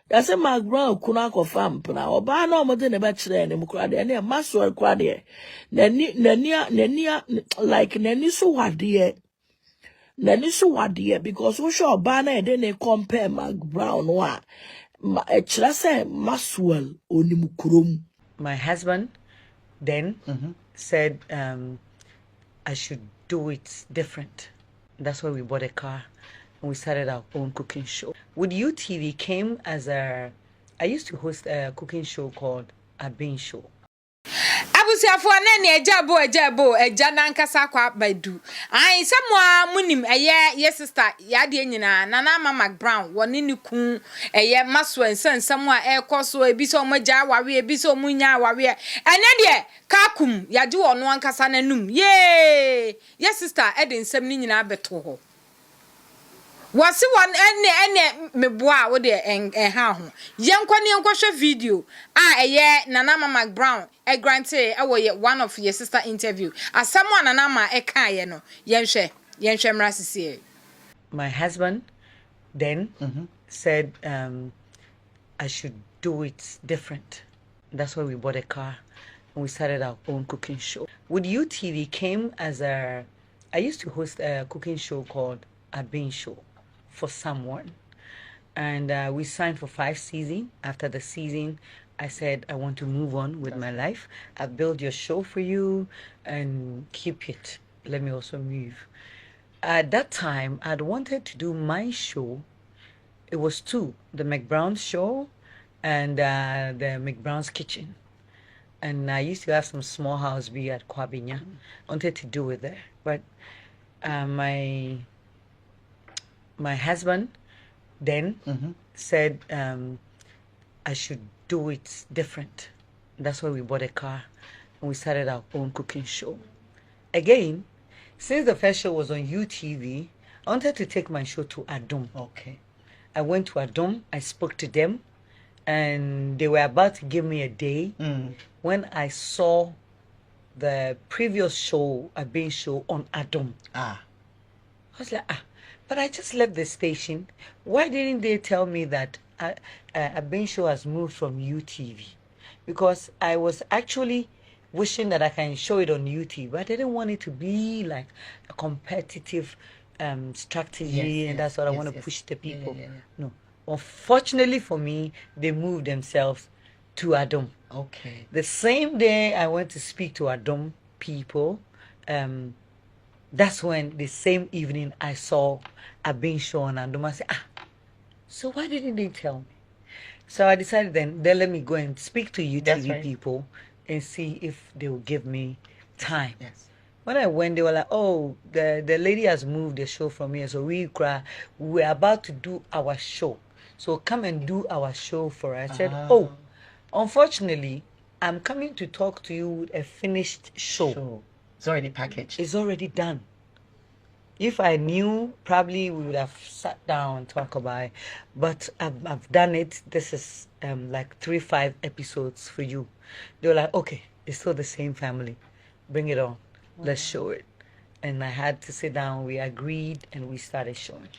That's a McBrown kunako fam puna oba no mo de ne ba kire ne mukura de ne Maxwell kura de nania like nani so wade because we show oba na de ne compare McBrown wa e kire say Maxwell onimukurom. My husband then said I should do it different. That's why we bought a car and we started our own cooking show. With UTV came as I used to host a cooking show called A Bean Show. Abusiafo na ne ejabo eja na nkasa kwa badu. Ai samwa munim ye sister ya de nyina na Ama McBrown woni ni ku Maxwell samwa ekoso ebiso moja awawe ebiso munya awawe. Ene de kakum yaje wono ankasa nanum. Ye sister ede nsam ni nyina beto ho. Wasi one ene meboa wo de ha ho yenkwane yenkwohwe video Ama McBrown grante one of your sister interview asamu Ama ekaye no yenhwe mrasisi. My husband then said I should do it different. That's why we bought a car and we started our own cooking show. With UTV came as I used to host a cooking show called A Bean Show for someone, and we signed for 5 seasons. After the season, I said I want to move on with my life. I've built your show for you and keep it. Let me also move. At that time, I'd wanted to do my show. It was 2, the McBrown show and the McBrown's Kitchen. And I used to have some small house be at Kwabinya. Wanted to do it there, but my husband then said I should do it different. That's why we bought a car and we started our own cooking show. Again, since the first show was on UTV, I wanted to take my show to Adom. Okay. I went to Adom, I spoke to them, and they were about to give me a day when I saw the previous show, A Bean Show, on Adom. I was like, but I just left the station. Why didn't they tell me that A Bean Show has moved from UTV? Because I was actually wishing that I can show it on UTV, but I didn't want it to be like a competitive strategy, and that's what I want to push the people. No. Unfortunately for me, they moved themselves to Adom. Okay. The same day I went to speak to Adom people, that's when the same evening I saw A Bean Show on Adom. I said, so why didn't they tell me? So I decided then let me go and speak to UTV people and see if they will give me time. Yes. When I went, they were like, oh, the lady has moved the show from here, so we're about to do our show. So come and do our show for us. I said, oh, unfortunately, I'm coming to talk to you with a finished show. It's already packaged. It's already done. If I knew, probably we would have sat down and talked about it. But I've done it. This is like 3-5 episodes for you. They were like, okay, it's still the same family. Bring it on. Let's show it. And I had to sit down. We agreed and we started showing.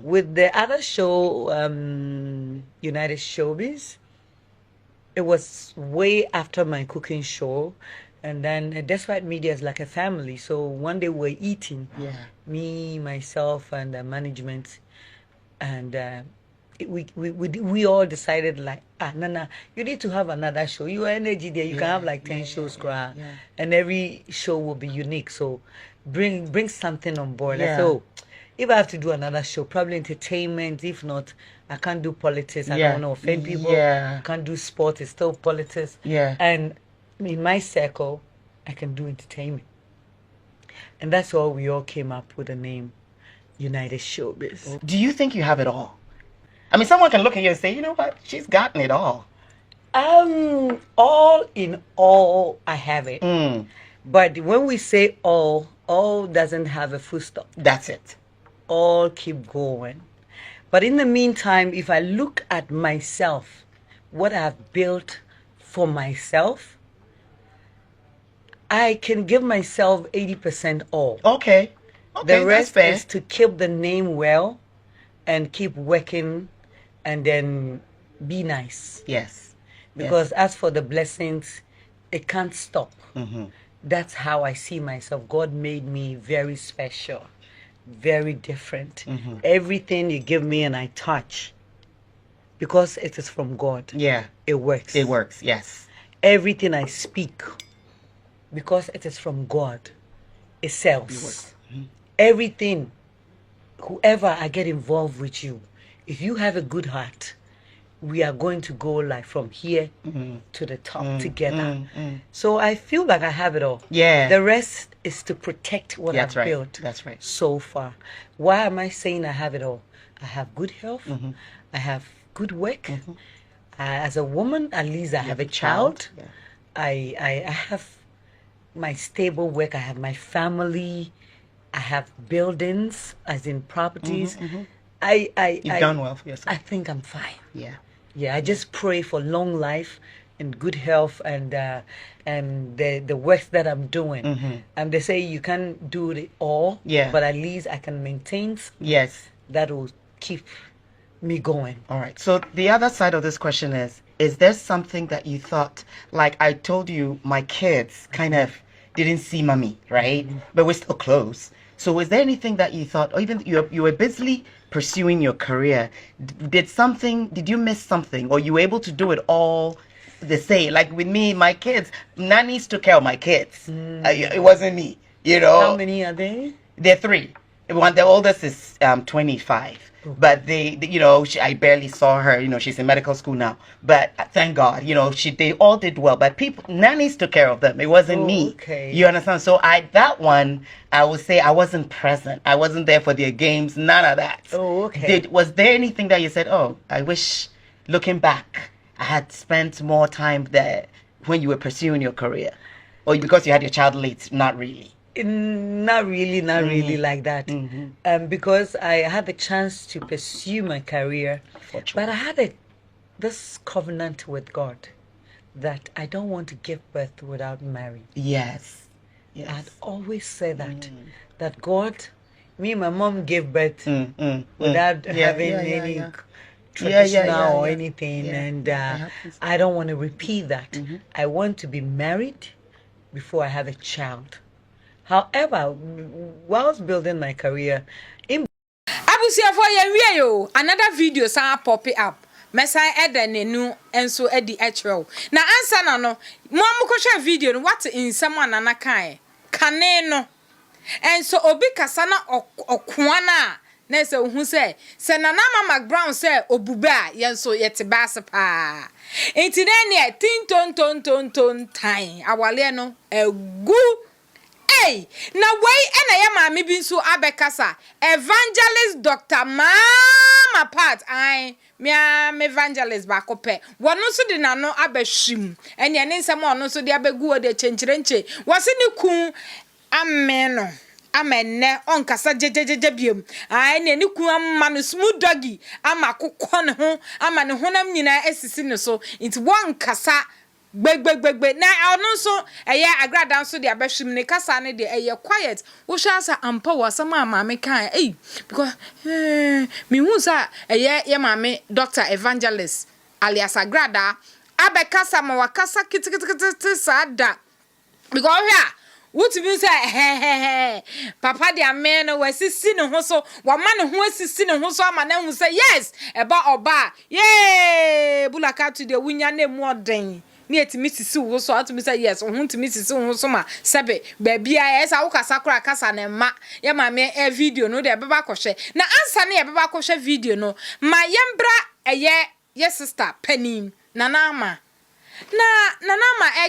With the other show, United Showbiz, it was way after my cooking show. And then Despite Media is like a family. So one day we're eating, me, myself, and the management. And we all decided like, Nana, you need to have another show. Your energy there, you can have like 10 shows, and every show will be unique. So bring something on board. Like, so if I have to do another show, probably entertainment. If not, I can't do politics. I don't want to offend people. I can't do sport. It's still politics. And in my circle, I can do entertainment. And that's all we all came up with the name United Showbiz. Do you think you have it all? I mean, someone can look at you and say, you know what? She's gotten it all. All in all, I have it. But when we say all doesn't have a full stop. That's it. All keep going. But in the meantime, if I look at myself, what I've built for myself, I can give myself 80% all. Okay. The rest is to keep the name well and keep working and then be nice. Yes. Because as for the blessings, it can't stop. Mm-hmm. That's how I see myself. God made me very special, very different. Mm-hmm. Everything you give me and I touch, because it is from God. Yeah. It works. It works. Yes. Everything I speak, because it is from God, it sells. It works. Mm-hmm. Everything, whoever I get involved with you, if you have a good heart, we are going to go like from here to the top together. So I feel like I have it all. Yeah. The rest is to protect what That's I've right. built. That's right. So far. Why am I saying I have it all? I have good health. I have good work. As a woman, at least I have a child. Yeah. I have my stable work. I have my family. I have buildings, as in properties. You've done well for yourself. I think I'm fine. Yeah. Yeah, I just pray for long life and good health and the work that I'm doing. And they say you can't do it all, Yeah. but at least I can maintain. Yes. That will keep me going. All right. So the other side of this question is there something that you thought, like I told you, my kids kind of didn't see mommy, right? But we're still close. So was there anything that you thought, or even you were busily pursuing your career, did you miss something, or you were able to do it all the same? Like with me, my kids, nannies took care of my kids. It wasn't me, you know. How many are there? They're three. The oldest is 25. But I barely saw her. She's in medical school now. But thank God, they all did well. But nannies took care of them. It wasn't me. Okay. You understand? So that one, I would say I wasn't present. I wasn't there for their games. None of that. Oh, okay. Was there anything that you said, oh, I wish, looking back, I had spent more time there when you were pursuing your career? Or because you had your child late? Not really. Not really like that. Because I had the chance to pursue my career, but I had this covenant with God that I don't want to give birth without marrying. Yes. I'd always say that God, me and my mom gave birth without having any traditional or anything, and I don't want to repeat that. I want to be married before I have a child. However, whilst building my career, Abusia for ye yo, another video sa pop up. Mesa eda nenu enso edi actual. Na answer na no, mo amukosha video no what in someone nana kai. Kane no. Enso obi kasa na okwana na se hu se na Ama McBrown se obuba yenso yete base pa. Enti na ne tin time awale no egu. Hey, na way ena ya maami bi nso abekasa evangelist Dr. Mama Pat ai me evangelist ba kope wono so de na no abehwim ene ne nsem ono so de abegu o de chenchirenche wose ne ku ameno amenne onkasa jejejeje biem ai ne ku amma no smooth doggy ama kokko ne ho ama ne honam nyina esisi ne so it won kasa Beg na ono so eye agrada so de abehwim ne kasa ne de eye quiet wo sha sa ampa wo sama maame kan because me hu sa eye ye maame Dr. Evangelist alias agrada abekasa ma wakasa kitikiti sada because here what you say papa de ameno wasisi ne ho so wa ma ne ho asisi ne ho so ama na hu say yes eba oba ye bulaka to de wunya ne mu oden ni etimi sisi wo so atumi say yes wo ntimi sisi wo so ma sebe ba bia esa wo kasa kora kasa na ma ye ma me video no de beba kohwe na ansa na ye beba kohwe video no ma yembra ye sister panin nana ama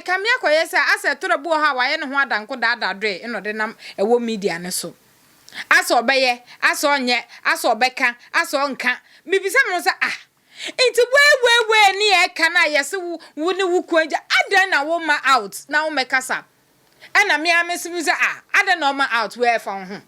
kamia koye say asa torobu ha wa ye ne ho adanko dadadwe eno de nam ewo media ne so asa obeye asa onye asa obeka asa onka bibisa me no say Iti we ni e kana yesi wo ne wo kwanja adan na wo ma out na wo mekasa na me amesimu se adan na wo ma out we fa ho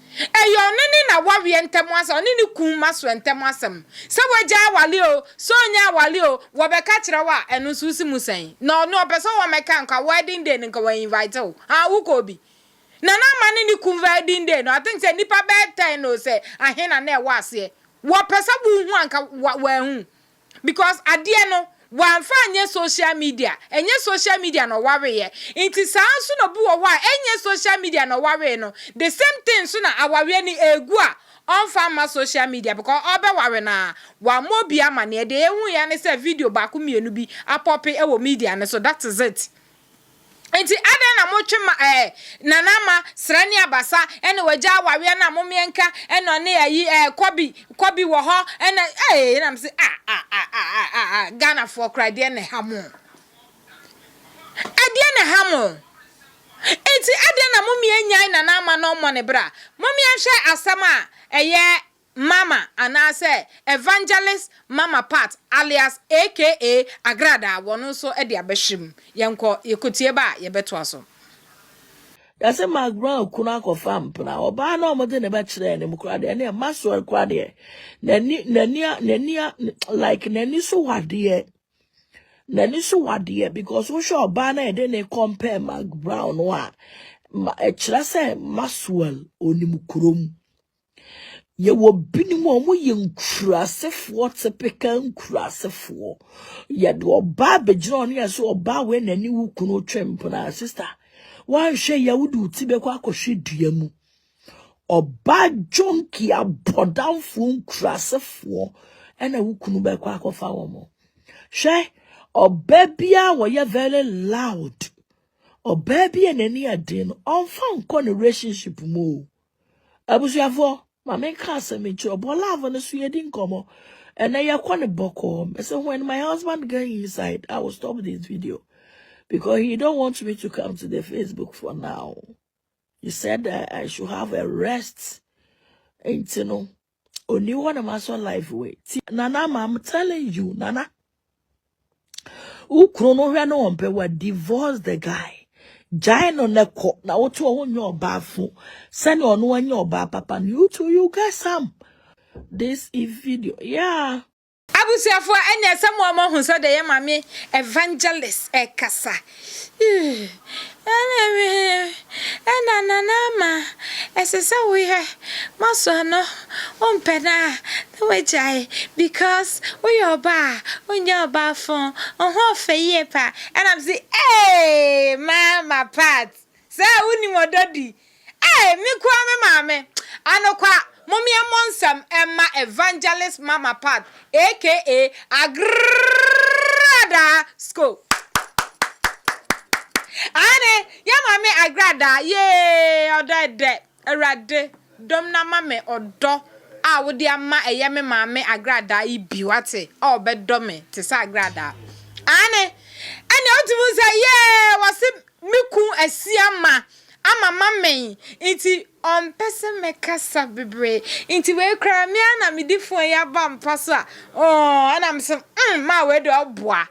eyo nini na wawe ntem asa oni ni kun maso ntem asem se waja awale o so nya awale o wo beka kire wa enu susi musan no opese wo meka nka wedding day nka we invite o wo ko bi na ma ni kun wedding day no I think say nipa birthday no say ahena na e wa ase wo pesa bu hu anka wa hu because adie no wan fa anye social media enye social media no ware ye inti sanso no bu wo ho a enye social media no ware no the same thing so na aware ni egu a on fa social media because obe ware na wa mo bia ma ne de ehu ya ne say video ba ko mienu bi apope e wo media ne so that is it. Enti ada na mo twema nanama srani abasa ene waja awawe na mo mienka eno ne ayi kobi wo ho ene na mse Ghana for cry de ne hamo ade ne hamo enti ada na mo mienyan nanama no mo ne bra mo mienhwe asama Mama anase evangelist Mama Pat alias aka Agrada wono so e de abehwim yenko yekotie ba yebeto aso Yase McBrown kuna ko fam na oba na omode ne be kire ne mukura de ne Maxwell kwa de nani like nani so wade because we show oba na e de ne compare McBrown wa e kire se Maxwell onimukurom ye wo binim omo ye nkurasefo tepeka nkurasefo ye de oba begyina ono ye so oba we nani wukunu twempo na sister wan hwe ye wudu tibe kwa akohwe dua mu oba jonki abodanfo nkurasefo ena wukunu be kwa akofa wo mo hwe oba bia wo ye very loud oba bia nani ade no onfa nko ne relationship mu abusuafo Mama can't me job or love on the Sweden como. And I yakwane boko. So when my husband get inside, I will stop this video. Because he don't want me to come to the Facebook for now. He said that I should have a rest. And you know, only one of my son life way. Nana, I'm telling you, Nana. Ukrono no one pe divorce the guy. Jino neko na otu onyo bafu send on one your papa you too you get some this video yeah abusiafo enya samu mo hu so de ye mame evangelist kasa ena nanama esese we maso no ompena we jai because we oba onyo ba fon oho feye pa and I'm say hey mama Pat say uni mododi me kwa me mame anokwa Mommy Monsam Emma Evangelist Mama Pat aka Agrada School. Ane ya mame Agrada ye oda erade dom na mame odo a wo dia ma me mame Agrada ibi wate o be dome te sa Agrada. Ane otimu say ye wase miku asiama ama mame iti on person mekasa bebre inti we kra me na me difo ya ba mpaso a and I'm say ma we do oboa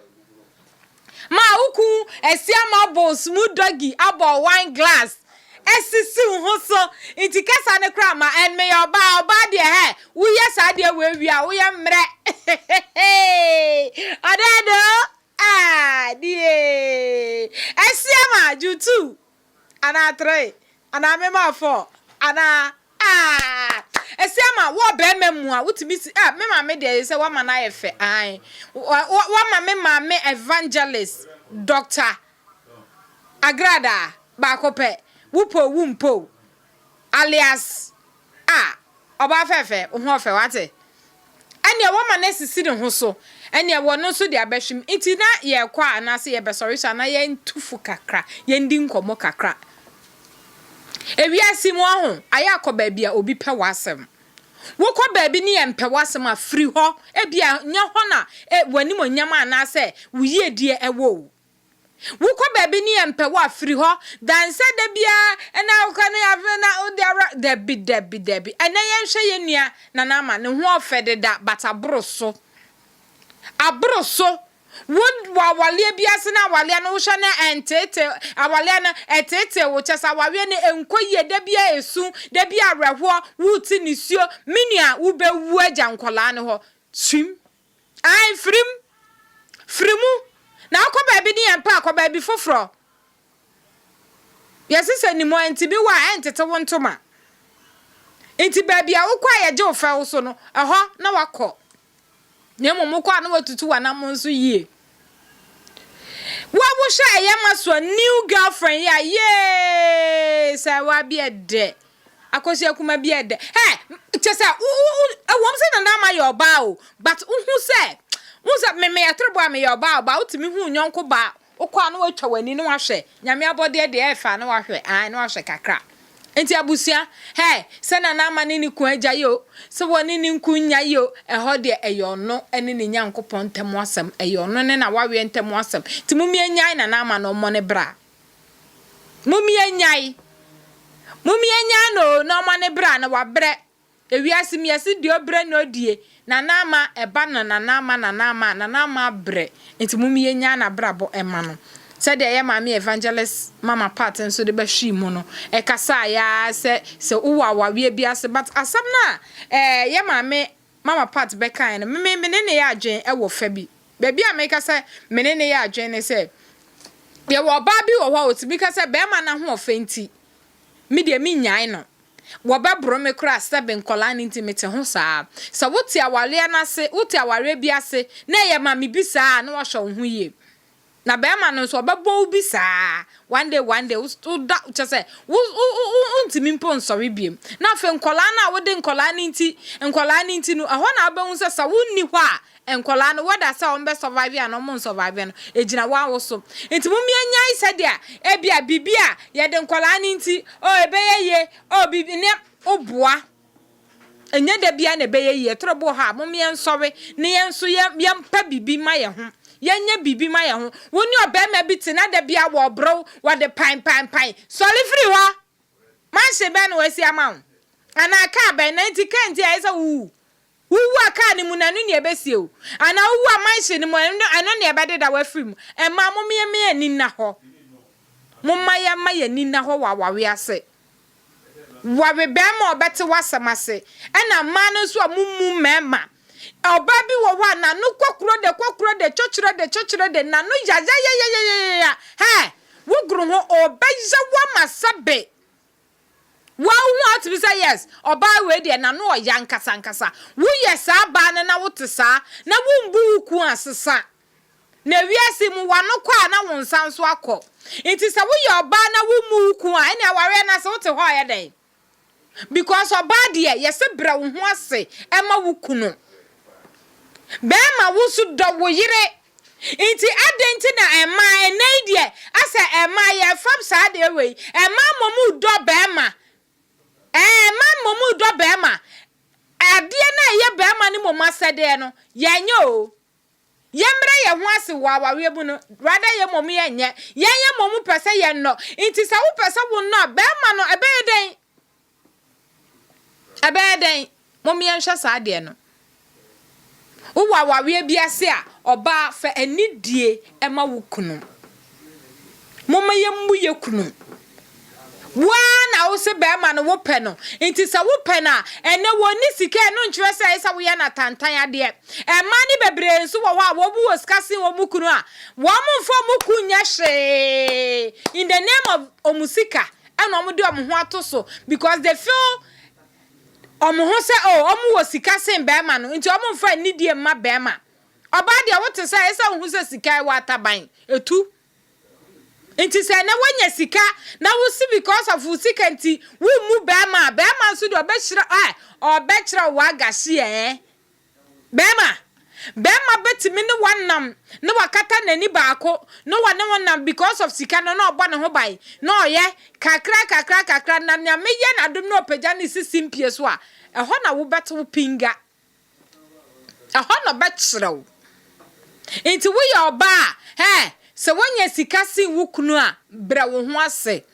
ma uku esiama bo smooth doggy abo wine glass esisi ho so inti kasa ne kra ma and me oba de he wo yesa de we wi a wo ye mre adado die esiama jutu ana 3 ana mema 4 ana esiama wo be memu a wutimi si me mama de say wa mana ye fe wa mama evangelist Dr. Agrada bakope wupo wumpo alias oba fefe ho fe wate ene wo mana sisi de ho so ene wo no so de abehwim iti na ye kwa ana se ye besorisa na ye ntufu kakra ye ndi nkomo kakra ewiasi mu ahụ aya akọba bia obi pe wasem wokọ baabi ni empe wasem a free ho ebia nya ho na wani mo nyama ana se wuye die ewo wokọ baabi ni empe wa free ho dan se de bia na ukọ na ya na debi ana ye nhwe ye nua na na ama ne ho ofededa batabroso abroso would wale biase na wale no hwe na entete awale na etete wo chesa wawe ne enkoye da bia esu da bia reho wuti nisio minia wo bewu agya nkola ne ho swim ai frimu na akoba bi ni empa akoba bi foforo yesese ni mo entibi wa entete wo ntoma enti ba bia wo kwa ye je ofa wo so no eho na wakọ Nyemo mo kwa no watutu wana mo nso yie. Wa wo hwa ye maso new girlfriend ya ye say wa bi ede. Akosi akuma bi ede. Hey, chese wom se na ma your ba o, but who say me atrebo am your ba ba utimi hu nyonko ba. Okwa no watwa wani no ahwe. Nyame abode de efa no ahwe. No ahwe kakra. Enti abusia, hey, se na ma ni ku agya yo, se woni ni nku nya yo, eho de eyono ene ne nyankopon ntem asem, eyono ne na wawe ntem asem. Ti mumi anyai na ma no mo ne bra. Mumi anyai no mo ne bra na wabre. Ewiase mi ase di obre no die. Na ma eba no na ma bre. Enti mumi anya na bra bo ema no. Said the Ama evangelist mama part and so the beshi mono e kasa ya se uwa wa we biase but asam na ye mama part be kan me ne ya adwen e wo fa bi baby a make say me ne ya adwen ne say ye wo ba bi wo ho otibi ka say be ma na ho ofenti me de mi nyan no wo ba bro me kra seben kola ni intimate ho saa so wote awale na se wote aware biase na ye ma me bi saa na wo hwo ho ye na bema no so obebo bi saa one day da say untimi mpo nsori biem na fe nkola na wode nkola ni nti no ho na abehu se sa wonni hɔ a nkola no wada sa on be survive and on survive no ejina wa wo so enti mumie nyai se dia e bia bibia ye de nkola ni nti o ebeye o bibi ne oboa enye de bia na ebeye trobo ha mumie nsori ne yenso ye mpa bibi ma ye ho yenye bibi ma ye ho woni obema bi te na da bia wo bro wo de pan soli free ho man se be no wasi ama wo ana ka be na nti kanti ai sa wu aka ni mu na nu ne ebesie o ana wu a man se ni mu ana ne ebede da wa free mu e ma mo me ni na ho mo ma ye ni na ho wa we ase wa be be ma obete wasamase e na man no so mumu mema obabi wo wa na no kwakuro de chochiro de na no ya he wo gru ho obeja wa masabe wa hu at be say yes oba we de na no oya nkasa wo yes aba na wote sa na wo mbu ku asesa na wiase mu wa no kwa na wo nsan so akọ enti sa wo ye oba na wo mu ku a ene aware na so wote ho ya den because oba de yes bra wo ho ase e ma wo kunu Bema wusu do wo yire inti adenti na ema enidie asa ema ye fam sa de we ema momu do bema adie na ye bema ni momu sade no yenye o yemre ye ho ase wa we bu no rather ye momu yenye momu pese ye no inti sa wo pese wo no bema no ebeden momu ye hwa sa de no uwa wawe biase a oba fa anidie ema wukunu moma yemmu yekunu wana wo se be ma no wo pe no enti sa wo pe na ene woni sika no ntwere se isa wo ya na tantan ade ema ni bebre nso wo ho a wo bu oskase wo mukunu a wo mfo mukunya hwe in the name of omusika and omude omho atoso because they feel omo se omo wo sika sen be ma no nti omo mfa nidie ma be ma oba de wote se esa hu se sika wa taban etu nti se na wanya sika na wo si because of sika nti wo mu be ma so de obechira wa gahye be ma betimi ne wannam ne wakata nani baako no wane wonnam because of sika no na obo ne ho bai no ye kakra na nya meye na dum no pagya ne sisimpie so a eho na wo beto pinga eho no betrew enti wo ye oba se wonya sika si wukunu a bra wo ho ase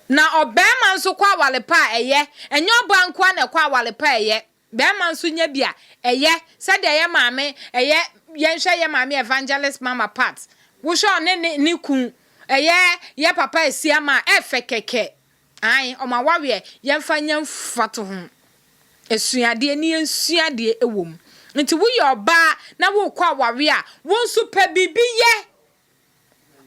na obema nso kwa wale pa eye enye oba nkwa na kwa wale pa eye bema nso nya bia eye se de ye maame eye yenhwe ye maame evangelist mama part wo sho ne kun eye ye papa esiama efe keke ai o ma wawe yemfa nya mfato ho esuade ni ensuade ewom nti wo ye oba na wo kwa wawe a wo nso pa bibiye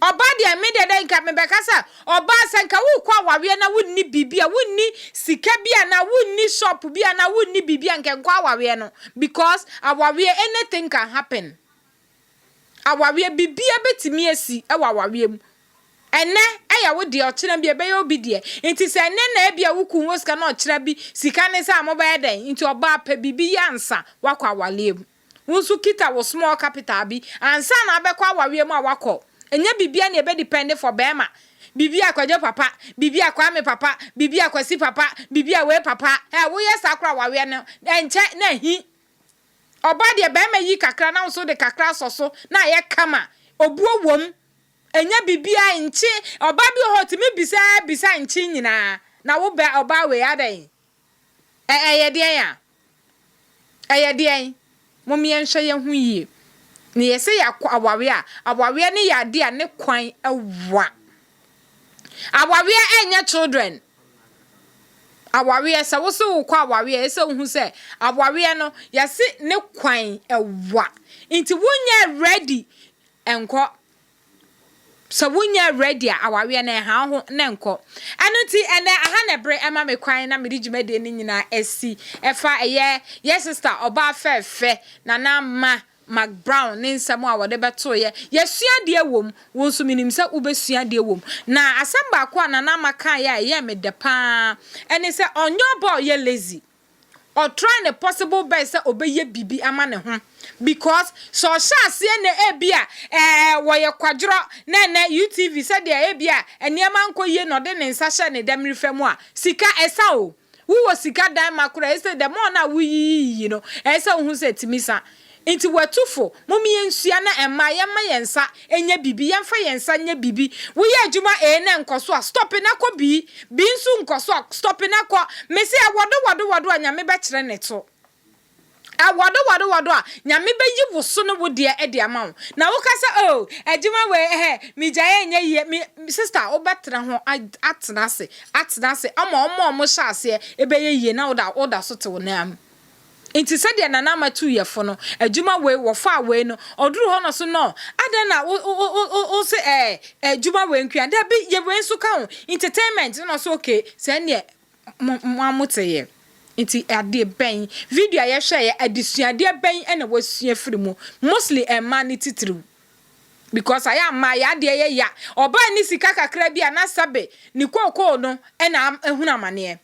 oba dia me de den ka me be kasa oba sanka wo kwa wawe na wonni bibia wonni sika bia na wonni shop bia na wonni bibia nke kwa wawe no because awawe anything can happen awawe bibia betimi asi awawe mu ene eya wo de ochira bia be yo bi de nti se ene na bia wo ku wo sika na ochira bi sika ne sa mo be den nti oba pa bibi yansa wakwa wale mu wonsu kita wo small capital bi ansa na abekwa wawe mu awakọ enya bibia na ebe depend for bema bibia kwaje papa bibia kwa me papa bibia kwasi papa bibia we papa wo yes akra wawe no enche na hi oba de bema yi kakra na so de kakra soso na ye kama obuo wom enya bibia nchi oba bi ho timi bisa nchi nyina na wo ba oba we adan eye de momi enhwe ye hu yie ni yese yakwa awawe ne yade a ne kwan awa awawe enya children awawe se wo so kwa awawe ese hu se awawe no yase ne kwan awa nti wonya ready enko so wonya ready awawe na ha ho ne nko anu ti ene aha na bre ema me kwan na me digimade ni nyina esi efa eye yes sister oba fefe na Ama McBrown ne nsamo a wode beto ye yesua de wom wonso minim se ubesua de wom na asamba kwa na Ama ya ye me de pa ene se onyo boy ye lazy or trying the possible best obeye bibi ama ne ho because so shase na ebia woye kwadro na UTV said de ebia eniema nkoye no de ne nsa hye ne dem refemu a sika esa o wo sika dan makura ese de mo na wuyi you know esa hu se timisa inti watufo momi ensua na emma yemma yensa enya bibi yemfa yensa nya bibi wo ye adwuma na nkoso a stop na ko bi nsu nkoso a stop na ko mesi awodo anya me be kire ne to awodo a nya me be yi woso no wo de e de ama na wo kasa oh adwuma we mi jaye nya ye mi sister obetra ho atena se omo hya ase e be ye na oda so te wo na am inti said na Ama 2 yefo no adwuma we wo fa we no oduru ho no so no adan na o se adwuma we nkua da bi ye we nso ka ho entertainment no so okay se ne amoteye inti ade ben video ye hwe ye adisuade ben ena wasua firi mu mostly man titiri because ama ya de ye ya oba ni sika kakra bi ana sabe ni kokoo no ena ehuna amane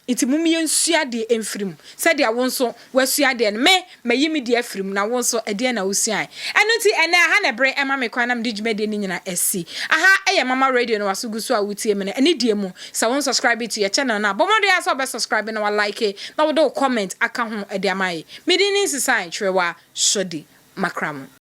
iti mumi ensua de emfirim said ya wonso wasua de me mayimi de afirim na wonso ede na usua eno ti ene ha na bre ema me kwanam digimede ni nyina esi aha eye mama radio no wasugusu a wutie me ene die mu sa won subscribe to your channel na bomodo ya so be subscribe na wa like na wo do comment aka ho ede amaye medini nsisa trewa shodi makram